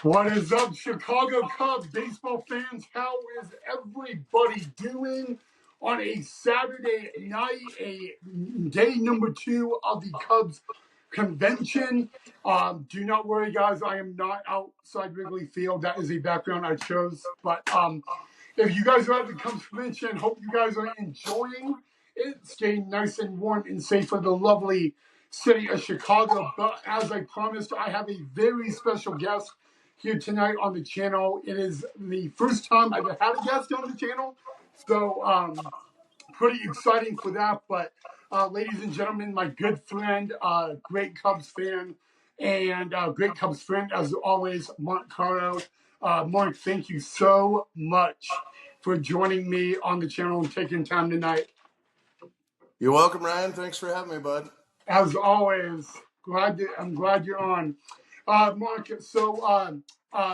What is up, Chicago Cubs baseball fans? How is everybody doing on a Saturday night, a day number 2 of the Cubs convention? Do not worry, guys. I am not outside Wrigley Field. That is a background I chose. But if you guys are at the Cubs convention, hope you guys are enjoying it, staying nice and warm and safe for the lovely city of Chicago. But as I promised, I have a very special guest here tonight on the channel. It is the first time I've had a guest on the channel, so pretty exciting for that. But ladies and gentlemen, my good friend, great Cubs fan, and great Cubs friend as always, Mark Karo. Mark, thank you so much for joining me on the channel and taking time tonight. You're welcome, Ryan. Thanks for having me, bud. As always, I'm glad you're on. Mark, so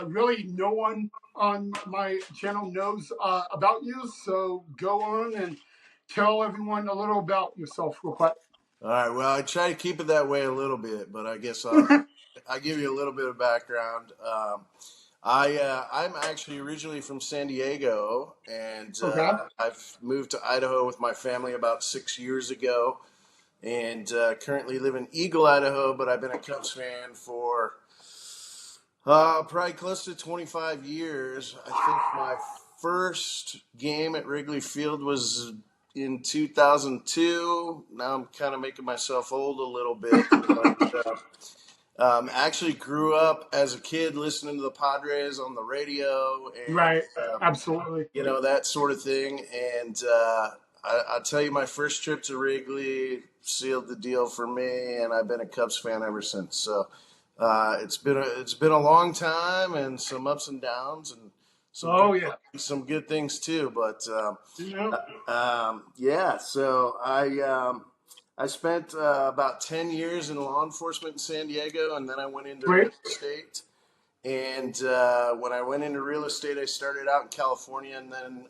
really no one on my channel knows about you, so go on and tell everyone a little about yourself real quick. All right. Well, I try to keep it that way a little bit, but I guess I'll give you a little bit of background. I'm actually originally from San Diego, and Okay. I've moved to Idaho with my family about 6 years ago, and currently live in Eagle, Idaho. But I've been a Cubs fan for probably close to 25 years. I think my first game at Wrigley Field was in 2002. Now I'm kind of making myself old a little bit. But, actually grew up as a kid listening to the Padres on the radio and, Right. Absolutely. That sort of thing. And I'll tell you, my first trip to Wrigley sealed the deal for me, and I've been a Cubs fan ever since. So it's been a long time, and some ups and downs, and some good things too. But yeah, so I spent about 10 years in law enforcement in San Diego, and then I went into real estate. And when I went into real estate, I started out in California, and then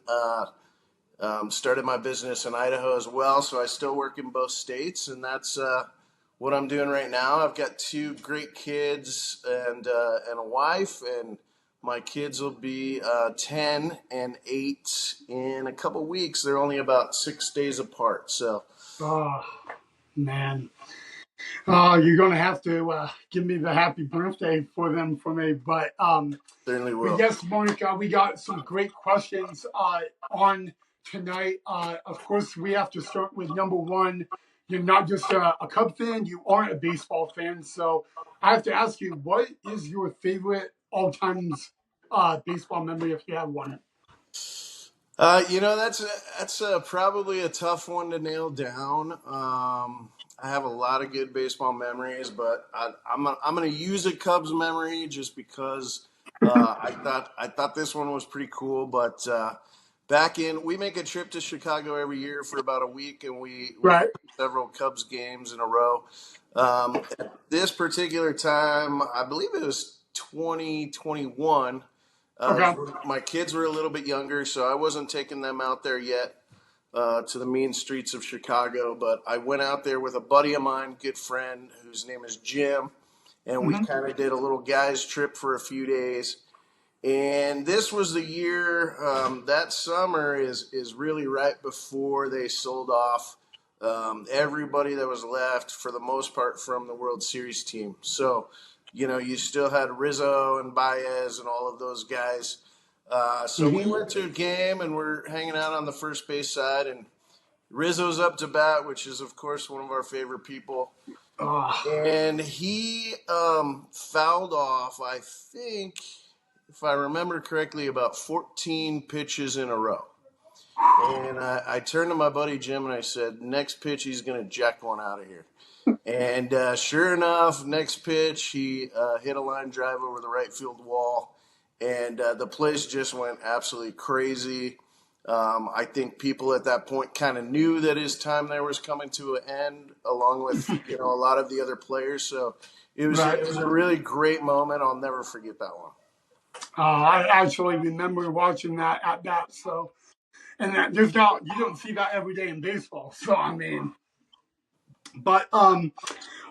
started my business in Idaho as well. So I still work in both states, and that's what I'm doing right now. I've got 2 great kids and a wife, and my kids will be 10 and 8 in a couple weeks. They're only about 6 days apart. So, oh man, you're gonna have to give me the happy birthday for me. But certainly will. yes, Monica, we got some great questions on tonight. Of course, we have to start with number one. You're not just a Cub fan, you are a baseball fan. So I have to ask you, what is your favorite all-time baseball memory, if you have one? That's probably a tough one to nail down. I have a lot of good baseball memories, but I'm gonna use a Cubs memory just because I thought this one was pretty cool. But we make a trip to Chicago every year for about a week, and we Right. several Cubs games in a row. At this particular time, I believe it was 2021. Okay. My kids were a little bit younger, so I wasn't taking them out there yet to the mean streets of Chicago. But I went out there with a buddy of mine, good friend, whose name is Jim, and we kind of did a little guys trip for a few days. And this was the year, that summer is really right before they sold off everybody that was left, for the most part, from the World Series team. So, you still had Rizzo and Baez and all of those guys. So we went to a game, and we're hanging out on the first base side, and Rizzo's up to bat, which is, of course, one of our favorite people. And he fouled off, I think, if I remember correctly, about 14 pitches in a row. And I turned to my buddy Jim and I said, next pitch, he's going to jack one out of here. And sure enough, next pitch, he hit a line drive over the right field wall. And the place just went absolutely crazy. I think people at that point kind of knew that his time there was coming to an end, along with a lot of the other players. So it was a really great moment. I'll never forget that one. I actually remember watching that at bat. So, and you don't see that every day in baseball. So I mean, but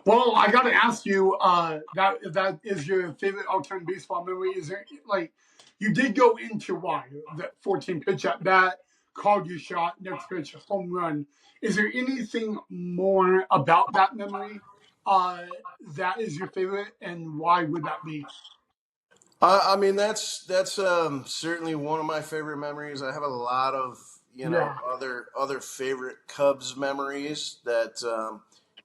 Well, I got to ask you, that is your favorite all-time baseball memory? Is there like you did go into why the 14 pitch at bat, called your shot, next pitch home run? Is there anything more about that memory uh, that is your favorite, and why would that be? I mean, that's certainly one of my favorite memories. I have a lot of Yeah. other favorite Cubs memories that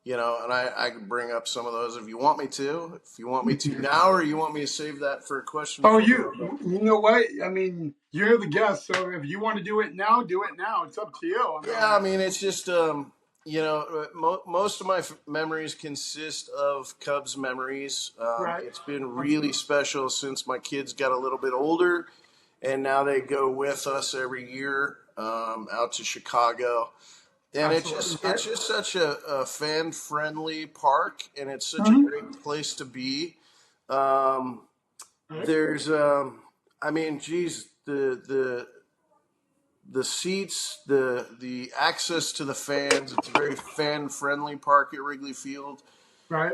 and I can bring up some of those if you want me to. If you want me to now, or you want me to save that for a question Oh, for a you little bit. you know what? I mean, you're the guest, so if you want to do it now, do it now. It's up to you. I Yeah, mean, I mean, it's just most of my memories consist of Cubs memories. right? It's been really Absolutely. special since my kids got a little bit older, and now they go with us every year out to Chicago. And Absolutely. Right. it's just such a fan friendly park, and it's such a Mhm. great place to be. Um, Right. there's I mean, geez, the seats, the access to the fans. It's a very fan friendly park at Wrigley Field. Right.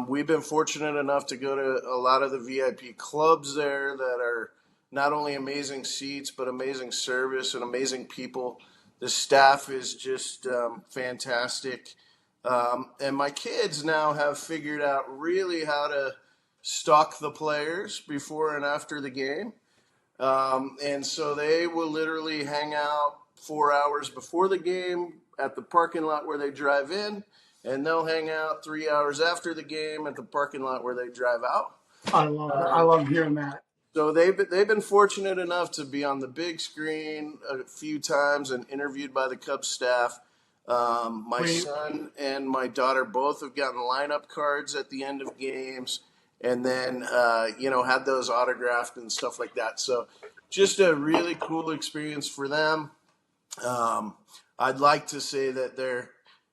We've been fortunate enough to go to a lot of the VIP clubs there that are not only amazing seats but amazing service and amazing people. The staff is just fantastic, and my kids now have figured out really how to stalk the players before and after the game. And so they will literally hang out 4 hours before the game at the parking lot where they drive in, and they'll hang out 3 hours after the game at the parking lot where they drive out. I love that. I Um, love hearing that. so they've been fortunate enough to be on the big screen a few times and interviewed by the Cubs staff. My Wait. son and my daughter both have gotten lineup cards at the end of games, and then had those autographed and stuff like that. So just a really cool experience for them. Um, I'd like to say that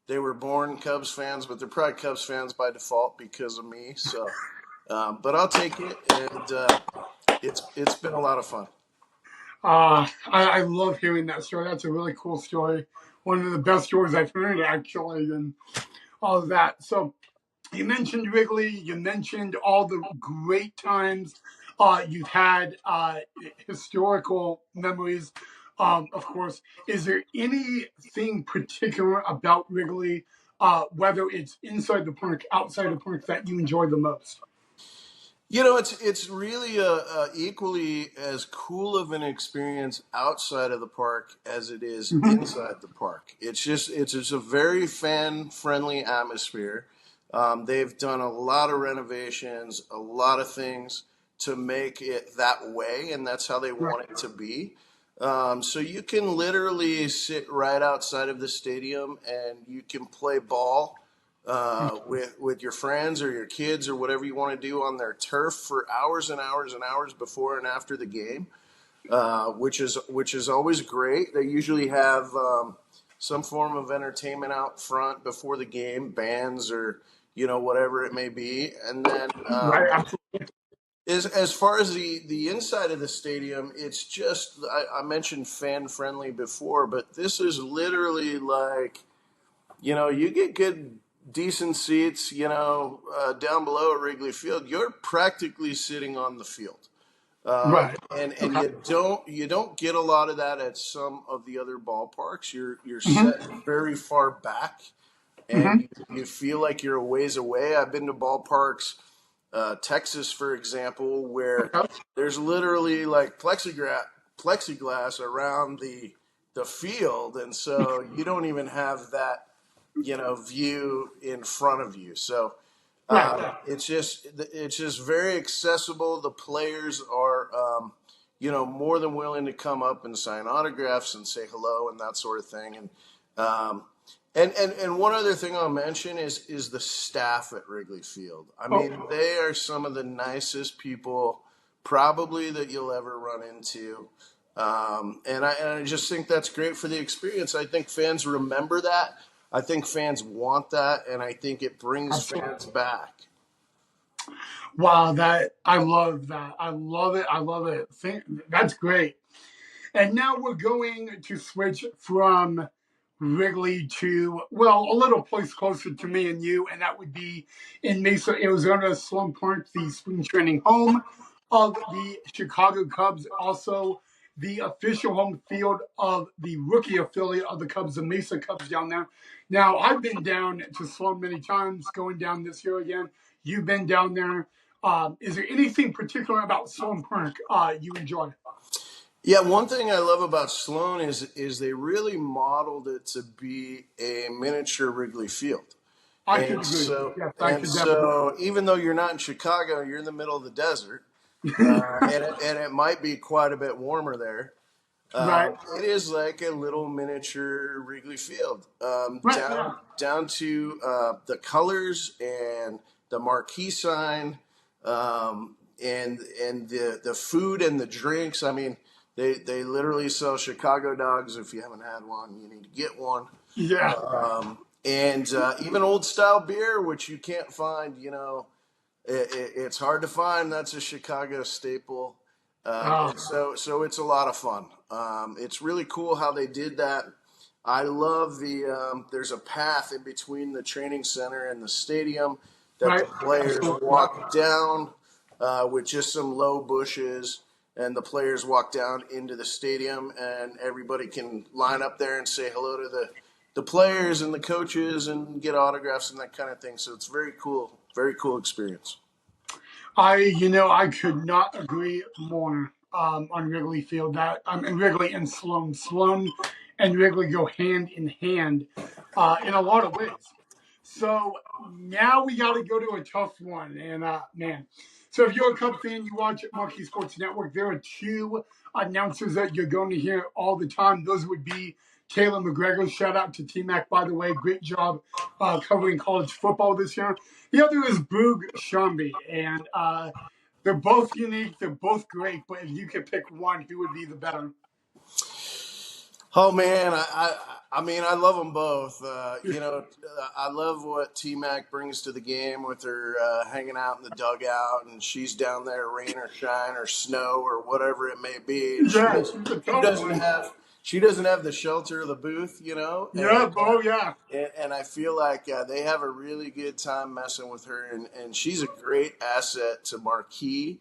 they were born Cubs fans, but they're probably Cubs fans by default because of me. So, but I'll take it, and it's been a lot of fun. I love hearing that story. That's a really cool story. One of the best stories I've heard, actually, and all of that. So, you mentioned Wrigley. You mentioned all the great times you've had, historical memories. Of course, is there anything particular about Wrigley, whether it's inside the park, outside the park, that you enjoy the most? It's really equally as cool of an experience outside of the park as it is Hmm. inside the park. It's just a very fan friendly atmosphere. They've done a lot of renovations, a lot of things to make it that way, and that's how they Right. want it to be. So you can literally sit right outside of the stadium and you can play ball with your friends or your kids or whatever you want to do on their turf for hours and hours and hours before and after the game, which is always great. They usually have some form of entertainment out front before the game, bands or whatever it may be, and then Right. Absolutely. as far as the inside of the stadium, it's just I mentioned fan friendly before, but this is literally like you get good, decent seats, down below at Wrigley Field. You're practically sitting on the field, Right. and Okay. you don't get a lot of that at some of the other ballparks. You're Hmm. set very far back, and Hmm. you feel like you're a ways away. I've been to ballparks, Texas, for example, where Okay. there's literally like plexiglass around the field, and so you don't even have that view in front of you. So Right. it's just very accessible. The players are more than willing to come up and sign autographs and say hello and that sort of thing. Um, and one other thing I'll mention is the staff at Wrigley Field. I Oh, mean, they are some of the nicest people probably that you'll ever run into. And I just think that's great for the experience. I think fans remember that. I think fans want that, and I think it brings absolutely. fans back. Wow, that I love that. I love it. I love it. That's great. And now we're going to switch from Wrigley to, well, a little place closer to me and you, and that would be in Mesa, Arizona, Sloan Park, the spring training home of the Chicago Cubs. Also, the official home field of the rookie affiliate of the Cubs, the Mesa Cubs down there. Now, I've been down to Sloan many times, going down this year again. You've been down there. Is there anything particular about Sloan Park you enjoy? Yeah, one thing I love about Sloan is they really modeled it to be a miniature Wrigley Field. I could And agree. so Yes, I and could definitely. so even though you're not in Chicago, you're in the middle of the desert, and it might be quite a bit warmer there. Right, It is like a little miniature Wrigley Field, right, yeah. down to the colors and the marquee sign, and the food and the drinks. I mean, they literally sell Chicago dogs. If you haven't had one, you need to get one. Yeah. And even old style beer, which you can't find. It's hard to find. That's a Chicago staple. Oh, So it's a lot of fun. It's really cool how they did that. I love there's a path in between the training center and the stadium that the right. players Absolutely. walk down with just some low bushes, and the players walk down into the stadium, and everybody can line up there and say hello to the players and the coaches and get autographs and that kind of thing. So it's very cool experience. I could not agree more on Wrigley Field. That and Wrigley and Sloan. Sloan and Wrigley go hand in hand in a lot of ways. So now we got to go to a tough one, and man. So if you're a Cub fan, you watch Marquee Sports Network. There are two announcers that you're going to hear all the time. Those would be Taylor McGregor. Shout out to T Mac, by the way. Great job covering college football this year. The other is Boog Shambi, and they're both unique. They're both great. But if you could pick one, who would be the better? Oh man, I mean, I love them both. I love what T Mac brings to the game with her hanging out in the dugout, and she's down there, rain or shine or snow or whatever it may be. And Yeah, she's a she tough doesn't one. have she doesn't have the shelter of the booth, Yeah, oh yeah, and I feel like they have a really good time messing with her, and she's a great asset to Marquee.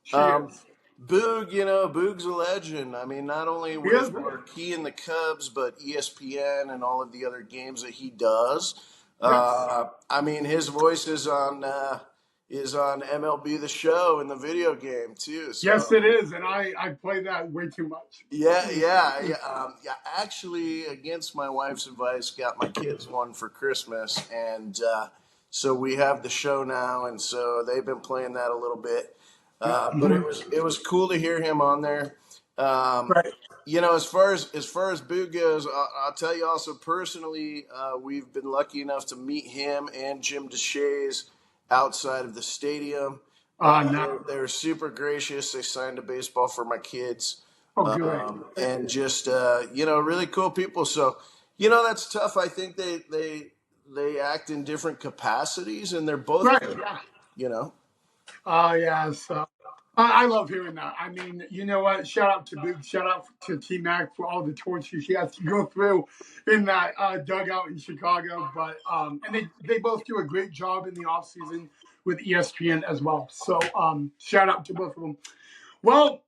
she Um, is. Boog's a legend. I mean, not only He is. with Marquee and the Cubs, but ESPN and all of the other games that he does. Yes, I mean, his voice is on MLB The Show in the video game too. yes, So it is, and I play that way too much. yeah. Actually, against my wife's advice, got my kids one for Christmas, and so we have the show now, and so they've been playing that a little bit. But Mhm. it was cool to hear him on there. Um, Right. as far as Boo goes, I'll tell you also personally, we've been lucky enough to meet him and Jim DeShays outside of the stadium. No. They were super gracious. They signed a baseball for my kids, Oh, good. and just really cool people. So that's tough. I think they act in different capacities, and they're both Right. good. Yeah. You know. Yeah. So I love hearing that. I mean, you know what? Shout out to Boog. Shout out to T Mac for all the torture he has to go through in that dugout in Chicago. But and they both do a great job in the off season with ESPN as well. So shout out to both of them. Well,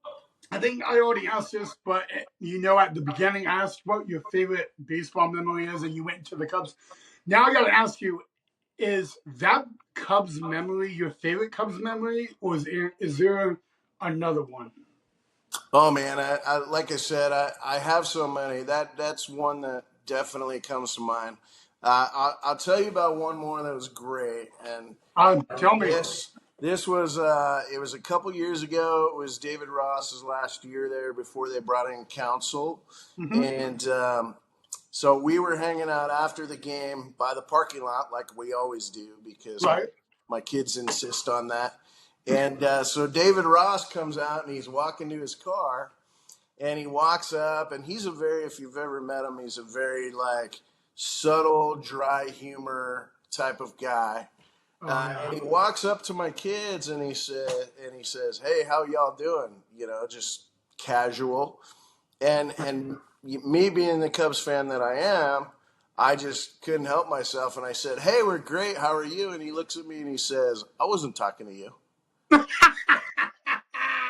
I think I already asked this, but at the beginning, I asked what your favorite baseball memory is, and you went into the Cubs. Now I got to ask you: is that Cubs memory your favorite Cubs memory, or is there another one? Oh man, like I said, I have so many. That's one that definitely comes to mind. I'll tell you about one more that was great, and Tell me. this was it was a couple years ago. It was David Ross's last year there before they brought in counsel, Hmm. and so we were hanging out after the game by the parking lot like we always do because Right. my kids insist on that. And so David Ross comes out and he's walking to his car, and he walks up, and if you've ever met him, he's a very like subtle, dry humor type of guy. Yeah. And he walks up to my kids and he says, "Hey, how y'all doing?" Just casual. And me being the Cubs fan that I am, I just couldn't help myself, and I said, "Hey, we're great. How are you?" And he looks at me and he says, "I wasn't talking to you,"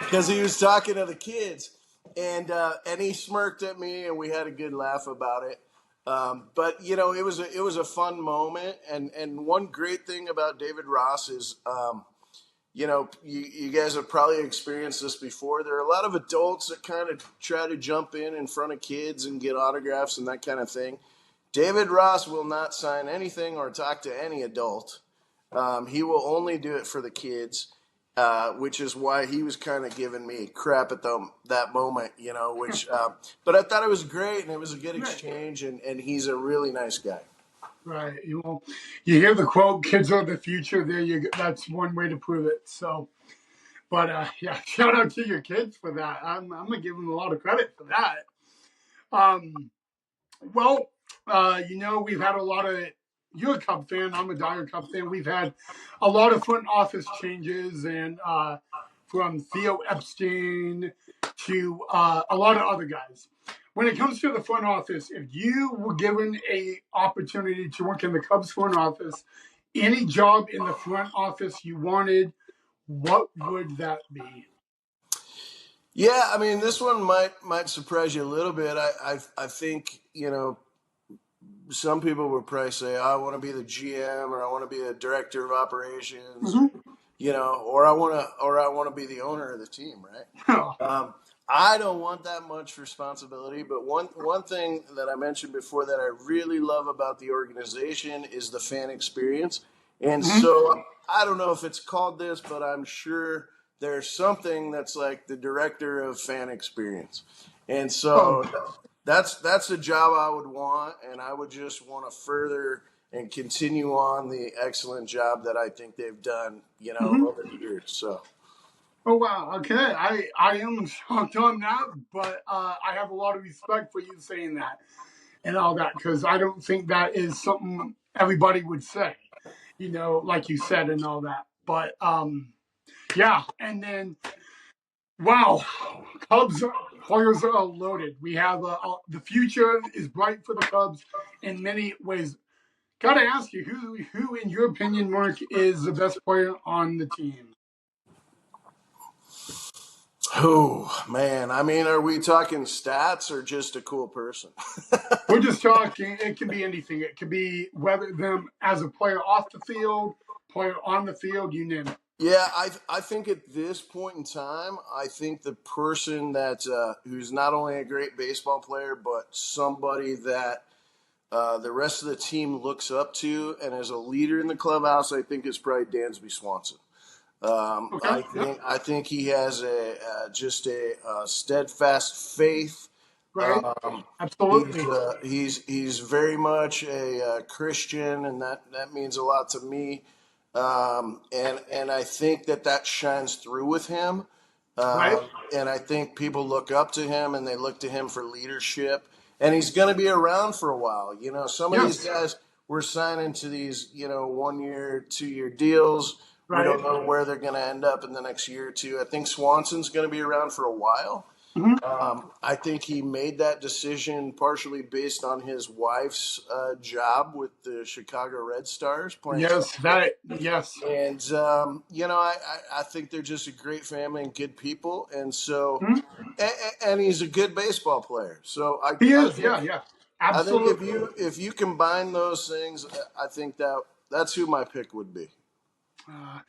because he was talking to the kids, and he smirked at me, and we had a good laugh about it. But it was a fun moment, and one great thing about David Ross is. You guys have probably experienced this before. There are a lot of adults that kind of try to jump in front of kids and get autographs and that kind of thing. David Ross will not sign anything or talk to any adult. He will only do it for the kids, which is why he was kind of giving me crap at that moment, but I thought it was great and it was a good exchange, and he's a really nice guy. Right. You hear the quote, "Kids are the future." There you go. That's one way to prove it. So, but yeah, shout out to your kids for that. I'm gonna give them a lot of credit for that. Um, well, we've had a lot of. You're a Cub fan. I'm a dire Cub fan. We've had a lot of front office changes, and from Theo Epstein to a lot of other guys. When it comes to the front office, if you were given a opportunity to work in the Cubs front office, any job in the front office you wanted, what would that be? Yeah, I mean, this one might surprise you a little bit. I think some people would probably say, "I want to be the GM," or "I want to be a director of operations," Mm-hmm. or I want to be the owner of the team, right? I don't want that much responsibility, but one thing that I mentioned before that I really love about the organization is the fan experience. And Mm-hmm. so I don't know if it's called this, but I'm sure there's something that's like the director of fan experience. And Oh. so that's a job I would want, and I would just want to further and continue on the excellent job that I think they've done, Mm-hmm. over the years. So. Oh wow. Okay. I am shocked on that, but I have a lot of respect for you saying that and all that because I don't think that is something everybody would say. Like you said and all that. But yeah, and then wow, Cubs players are loaded. We have the future is bright for the Cubs in many ways. Got to ask you, who in your opinion, Mark, is the best player on the team? Oh man, I mean, are we talking stats or just a cool person? We're just talking. It can be anything. It could be whether them as a player off the field, player on the field, you name it. Yeah, I think at this point in time, I think the person that who's not only a great baseball player, but somebody that the rest of the team looks up to and as a leader in the clubhouse, I think is probably Dansby Swanson. Okay. Yep. I think he has just a steadfast faith. Right. He's Absolutely. he's very much a Christian, and that means a lot to me. And I think that shines through with him. Right. And I think people look up to him, and they look to him for leadership. And he's going to be around for a while. Some of these Yes. guys we're signing to these 1 year, 2 year deals. We Right. don't know where they're going to end up in the next year or two. I think Swanson's going to be around for a while. Mm-hmm. I think he made that decision partially based on his wife's job with the Chicago Red Stars playing Yes. softball. Yes. And, I think they're just a great family and good people. And so, Mhm. and he's a good baseball player. So He I is. think, Yeah. Yeah. I think Absolutely. if you combine those things, I think that's who my pick would be. Uh,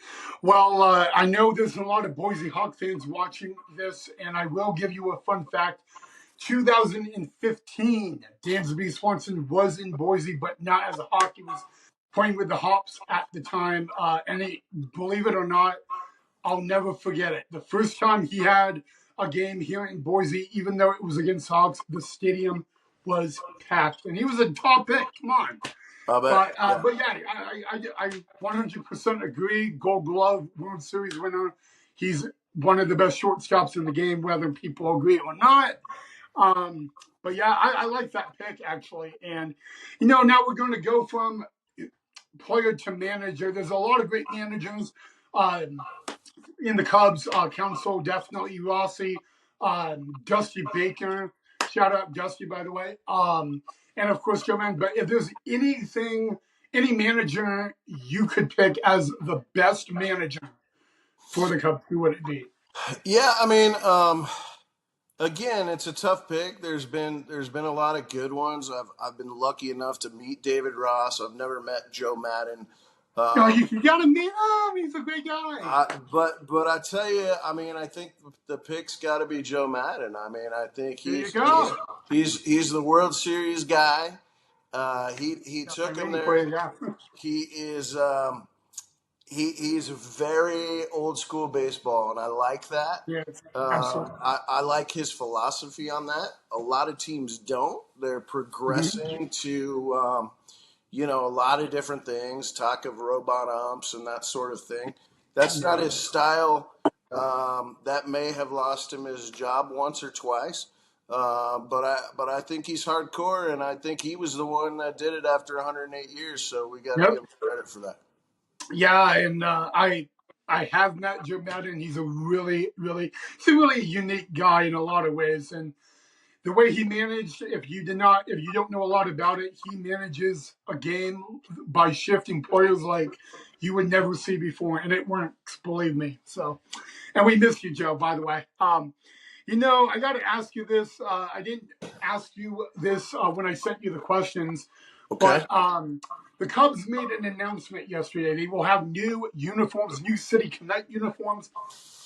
I know there's a lot of Boise Hawk fans watching this, and I will give you a fun fact. 2015, Dansby Swanson was in Boise, but not as a Hawk. He was playing with the Hops at the time. Believe it or not, I'll never forget it. The first time he had a game here in Boise, even though it was against Hawks, the stadium was packed, and he was a top pick. Come on. I bet. Yeah. But yeah, I 100% agree. Gold Glove, World Series winner. He's one of the best shortstops in the game, whether people agree or not. Um, but yeah, I like that pick actually. And now we're going to go from player to manager. There's a lot of great managers in the Cubs council. Definitely Rossi, Dusty Baker. shout out Dusty, by the way. And of course, Joe Man. But if there's any manager you could pick as the best manager for the Cubs, who would it be? Yeah, I mean, again, it's a tough pick. There's been a lot of good ones. I've been lucky enough to meet David Ross. I've never met Joe Madden. No, Um, you gotta meet him. He's a great guy. but I tell you, I mean, I think the pick's got to be Joe Madden. I mean, I think There you he's he's go. he's he's the World Series guy. He Got my took him ring for there. you. Yeah. He is he's very old school baseball, and I like that. Yes, absolutely. I like his philosophy on that. A lot of teams don't. They're Mhm. progressing to a lot of different things, talk of robot umps and that sort of thing. That's not Yeah. his style. That may have lost him his job once or twice. But I think he's hardcore, and I think he was the one that did it after 108 years. So we got to give Yep. him credit for that. Yeah, and I have met Joe Madden. He's a really unique guy in a lot of ways, and the way he managed, if you don't know a lot about it, he manages a game by shifting players like you would never see before, and it works, believe me. So, and we miss you, Joe, by the way. I got to ask you this. I didn't ask you this when I sent you the questions, Okay. but the Cubs made an announcement yesterday. They will have new uniforms, new City Connect uniforms.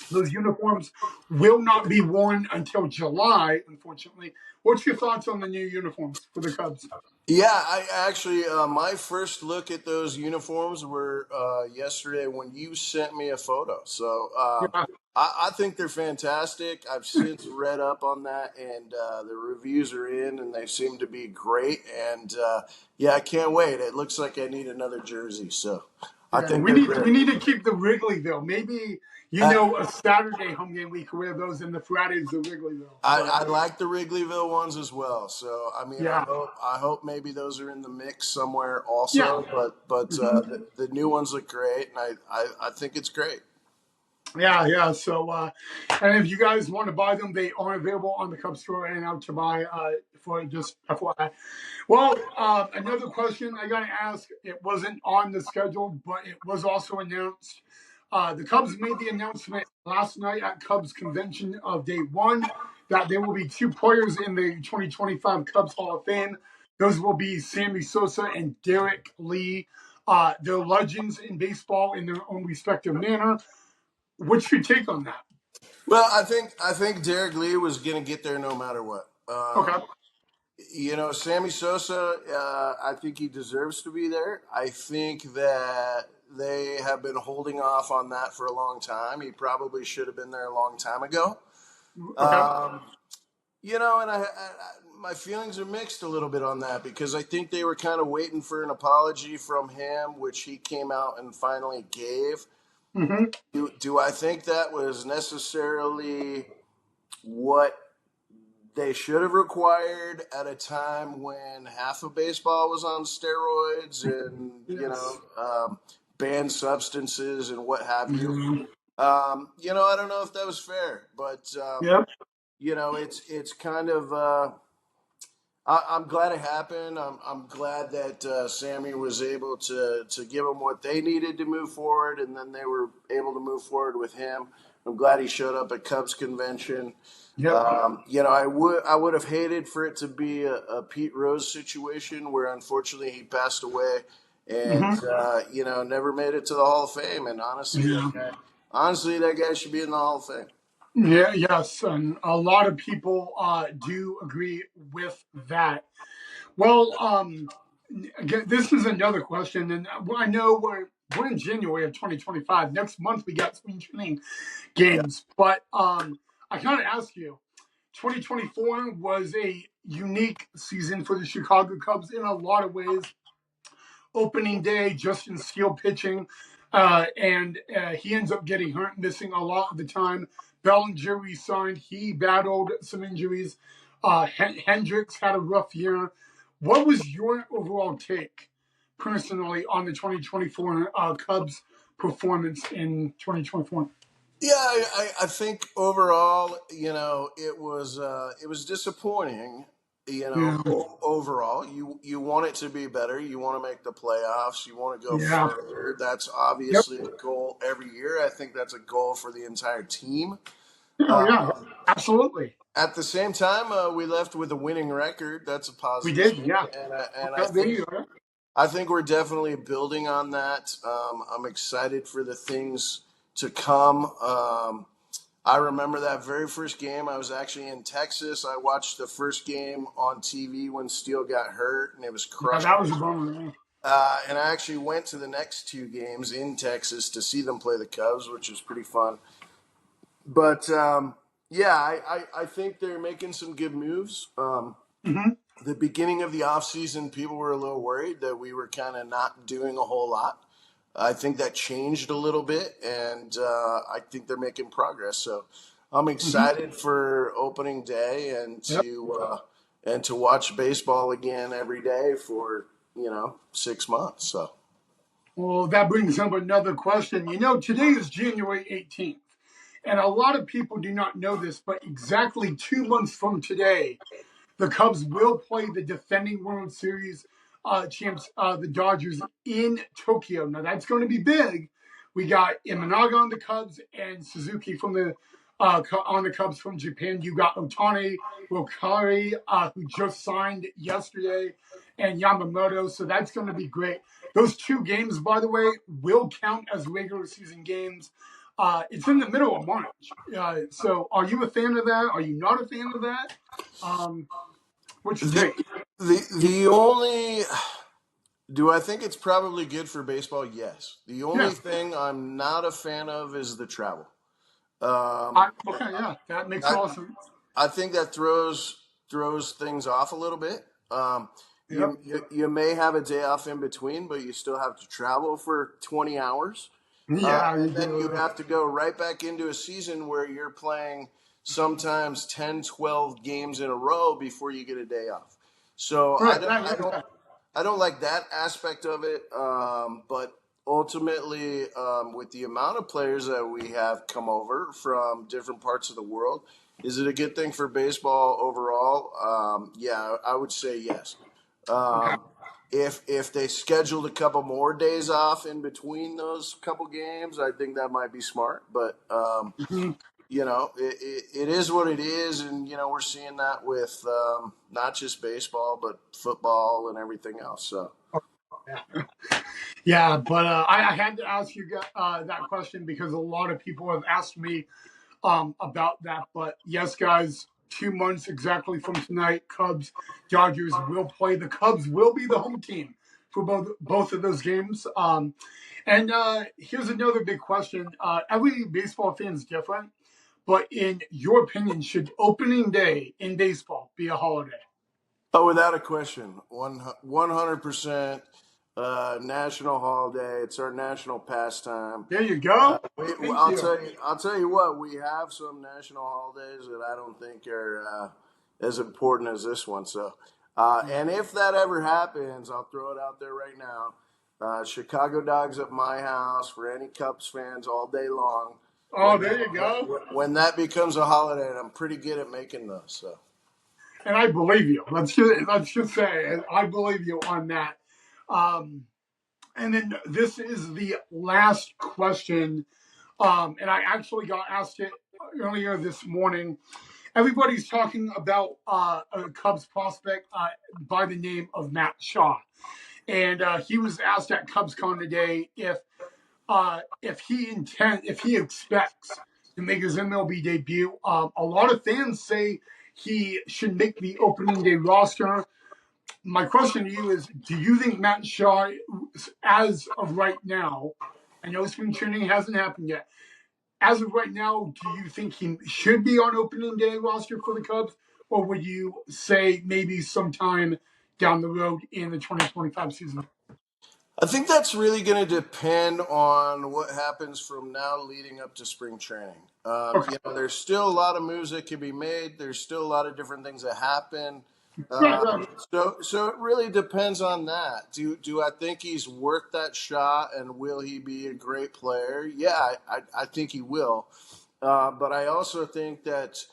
Those uniforms will not be worn until July, unfortunately. What's your thoughts on the new uniforms for the Cubs? Yeah, I actually my first look at those uniforms were yesterday when you sent me a photo. So Yeah, I think they're fantastic. I've since read up on that, and the reviews are in, and they seem to be great. And yeah, I can't wait. It looks like I need another jersey, so I yeah. think We they're need we great. need to keep the Wrigleyville. Maybe I, a Saturday home game we could wear those, and the Fridays the Wrigleyville. But I like the Wrigleyville ones as well. So I mean, yeah, I hope maybe those are in the mix somewhere yeah. also. But Mhm. the new ones look great, and I think it's great. Yeah, yeah. So, and if you guys want to buy them, they are available on the Cub store and out to buy for just FYI. Well, another question I got to ask. It wasn't on the schedule, but it was also announced. The Cubs made the announcement last night at Cubs convention of day one that there will be two players in the 2025 Cubs Hall of Fame. Those will be Sammy Sosa and Derek Lee. They're legends in baseball in their own respective manner. What's your take on that? Well, I think Derek Lee was going to get there no matter what. Okay. Sammy Sosa, I think he deserves to be there. I think that they have been holding off on that for a long time. He probably should have been there a long time ago. Okay. Um, and my feelings are mixed a little bit on that because I think they were kind of waiting for an apology from him, which he came out and finally gave. Mm-hmm. Do I think that was necessarily what they should have required at a time when half of baseball was on steroids and Yes. banned substances and what have you? Mm-hmm. I don't know if that was fair, but Yep. it's kind of. I'm glad it happened. I'm glad that Sammy was able to give them what they needed to move forward, and then they were able to move forward with him. I'm glad he showed up at Cubs convention. Yep. I would have hated for it to be a Pete Rose situation where unfortunately he passed away, and Mm-hmm. never made it to the Hall of Fame. And Yeah. honestly, that guy should be in the Hall of Fame. Yeah. Yes. And a lot of people do agree with that. Well, again, this is another question, and I know we're in January of 2025. Next month we got spring training Yeah. games, but I kind of ask you. 2024 was a unique season for the Chicago Cubs in a lot of ways. Opening day, Justin Steele pitching, and he ends up getting hurt, missing a lot of the time. Bellinger resigned. He battled some injuries. Hendricks had a rough year. What was your overall take, personally, on the 2024 Cubs performance in 2024? Yeah, I think overall, it was disappointing. Yeah, Overall, you want it to be better. You want to make the playoffs. You want to go yeah, further. That's yep. obviously a goal every year. I think that's a goal for the entire team. Oh, yeah, Uh, absolutely. at the same time, we left with a winning record. That's a We positive did, thing, yeah. and Okay, there you go. I think we're definitely building on that. I'm excited for the things to come. I remember that very first game. I was actually in Texas. I watched the first game on TV when Steele got hurt, and it was Yeah, that was crushing. a bummer. Yeah. And I actually went to the next two games in Texas to see them play the Cubs, which was pretty fun. But yeah, I think they're making some good moves. Hmm. The beginning of the offseason, people were a little worried that we were kind of not doing a whole lot. I think that changed a little bit, and I think they're making progress. So I'm Hmm. excited for opening day Yep. and to watch baseball again every day for 6 months. So Well, that brings up another question. Today is January 18th, and a lot of people do not know this, but exactly 2 months from today, the Cubs will play the defending World Series champs, the Dodgers, in Tokyo. Now that's going to be big. We got Imanaga on the Cubs and Suzuki from the on the Cubs from Japan. You got Otani Rokari, who just signed yesterday, and Yamamoto. So that's going to be great. Those two games, by the way, will count as regular season games. It's in the middle of March. So are you a fan of that? Are you not a fan of that? Um, which is the great. the only do I think it's probably good for baseball? Yes. The only Yeah. thing I'm not a fan of is the travel. Um, Okay. Yeah. That makes I, all sense. I think that throws things off a little bit. Yep. You may have a day off in between, but you still have to travel for 20 hours, Yeah. You and then you do. have to go right back into a season where you're playing sometimes 10, 12 games in a row before you get a day off. So Right. Right. Right. Right. I don't like that aspect of it, but ultimately, with the amount of players that we have come over from different parts of the world, is it a good thing for baseball overall? Yeah, I would say yes. Okay. Um, if they scheduled a couple more days off in between those couple games, I think that might be smart. But Mhm. it is what it is, and we're seeing that with not just baseball but football and everything else. So Yeah. Yeah. But I had to ask you that question because a lot of people have asked me about that. But yes, guys, 2 months exactly from tonight, Cubs Dodgers will play. The Cubs will be the home team for both of those games. And here's another big question. Every baseball fan is different, but in your opinion, should opening day in baseball be a holiday? oh, without a question, 100% national holiday. It's our national pastime. There you go. Thank you. I'll tell you what. We have some national holidays that I don't think are as important as this one. So, Yeah. and if that ever happens, I'll throw it out there right now. Chicago Dogs at my house for any Cubs fans all day long. Oh, there you go. When that becomes a holiday, and I'm pretty good at making those. So. And I believe you. Let's just say I believe you on that. Um, and then this is the last question. And I actually got asked it earlier this morning. Everybody's talking about a Cubs prospect by the name of Matt Shaw, and he was asked at CubsCon today if he expects to make his MLB debut. A lot of fans say he should make the opening day roster. My question to you is: do you think Matt Shaw, as of right now, I know spring training hasn't happened yet. As of right now, do you think he should be on opening day roster for the Cubs, or would you say maybe sometime down the road in the 2025 season? I think that's really going to depend on what happens from now leading up to spring training. Okay. There's still a lot of moves that can be made. There's still a lot of different things that happen. Right, right. So it really depends on that. Do I think he's worth that shot, and will he be a great player? Yeah, I think he will. But I also think that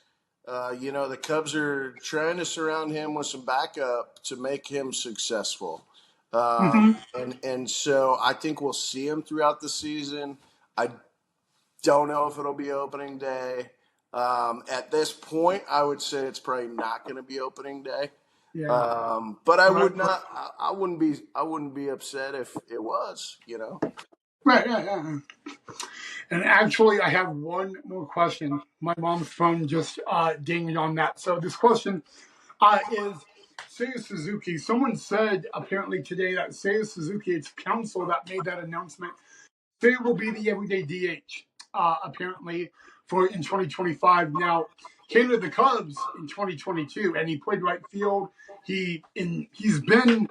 the Cubs are trying to surround him with some backup to make him successful. Hmm. And so I think we'll see him throughout the season. I don't know if it'll be opening day. At this point, I would say it's probably not going to be opening day. Yeah. But I Right. would not. I wouldn't be upset if it was. Right. Yeah, yeah. And actually, I have one more question. My mom's phone just dinged on that. So this question is Seiya Suzuki. Someone said apparently today that Seiya Suzuki, it's council that made that announcement. Seiya will be the everyday DH apparently for in 2025. Now came to the Cubs in 2022, and he played right field. He's been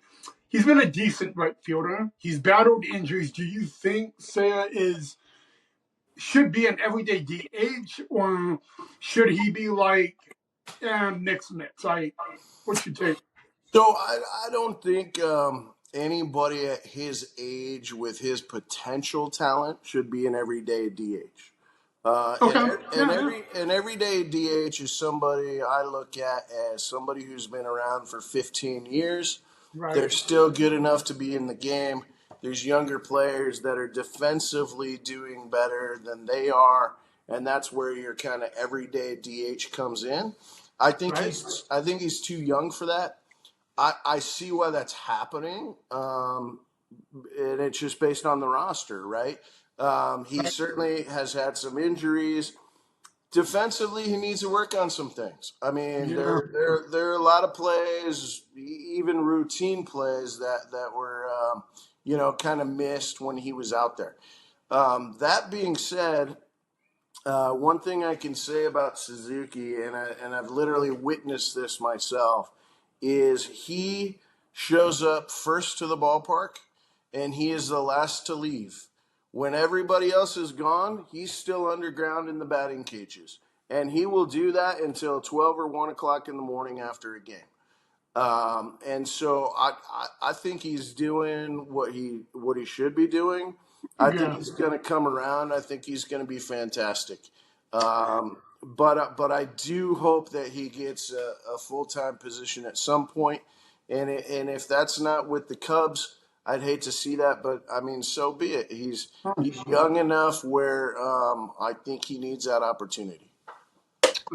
a decent right fielder. He's battled injuries. Do you think Seiya is should be an everyday DH, or should he be like mix? Like, what's your take? So I don't think anybody at his age with his potential talent should be an everyday DH. Uh, and, Okay, and yeah, yeah, an everyday DH is somebody I look at as somebody who's been around for 15 years. right, They're still good enough to be in the game. There's younger players that are defensively doing better than they are, and that's where your kind of everyday DH comes in. right, I think he's too young for that. I see why that's happening, and it's just based on the roster, right? He right, certainly has had some injuries. Defensively, he needs to work on some things. I mean, yeah, there are a lot of plays, even routine plays that were kind of missed when he was out there. That being said, one thing I can say about Suzuki, and I've literally witnessed this myself, is he shows up first to the ballpark and he is the last to leave. When everybody else is gone, he's still underground in the batting cages. And he will do that until 12 or 1 o'clock in the morning after a game. And so I think he's doing what he should be doing. I think yeah. he's going to come around. I think he's going to be fantastic. But I do hope that he gets a full time position at some point. And if that's not with the Cubs, I'd hate to see that. But I mean, so be it. He's young enough where I think he needs that opportunity.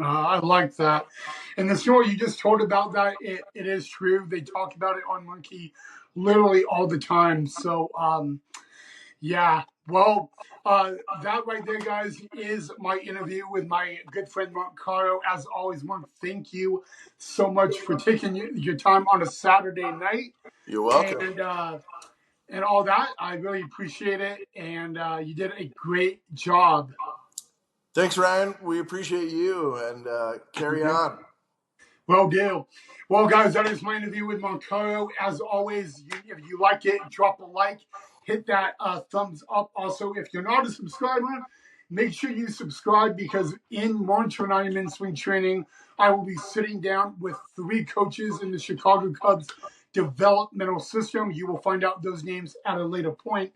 I like that. And the story you just told about that, it is true. They talk about it on Monkey literally all the time. So, yeah. Well, that right there, guys, is my interview with my good friend Mark Caro. As always, Mark, thank you so much for taking your time on a Saturday night You're welcome. and all that. I really appreciate it, and you did a great job. Thanks, Ryan. We appreciate you and carry Okay. on. Well, deal. Well, guys, that is my interview with Moncaro. As always, if you like it, drop a like, hit that thumbs up. Also, if you're not a subscriber, make sure you subscribe because in March when I am in swing training, I will be sitting down with 3 coaches in the Chicago Cubs developmental system. You will find out those names at a later point.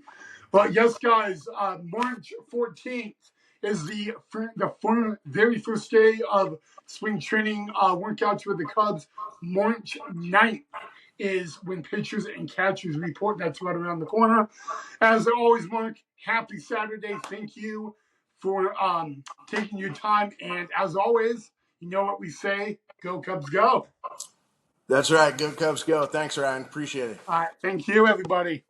But yes, guys, March 14th is the very first day of spring training workouts with the Cubs. March 9th is when pitchers and catchers report. That's right around the corner. As always, Mark, happy Saturday. Thank you for taking your time. And as always, you know what we say, go Cubs, go. That's right. Go Cubs, go. Thanks, Ryan. Appreciate it. All right, thank you, everybody.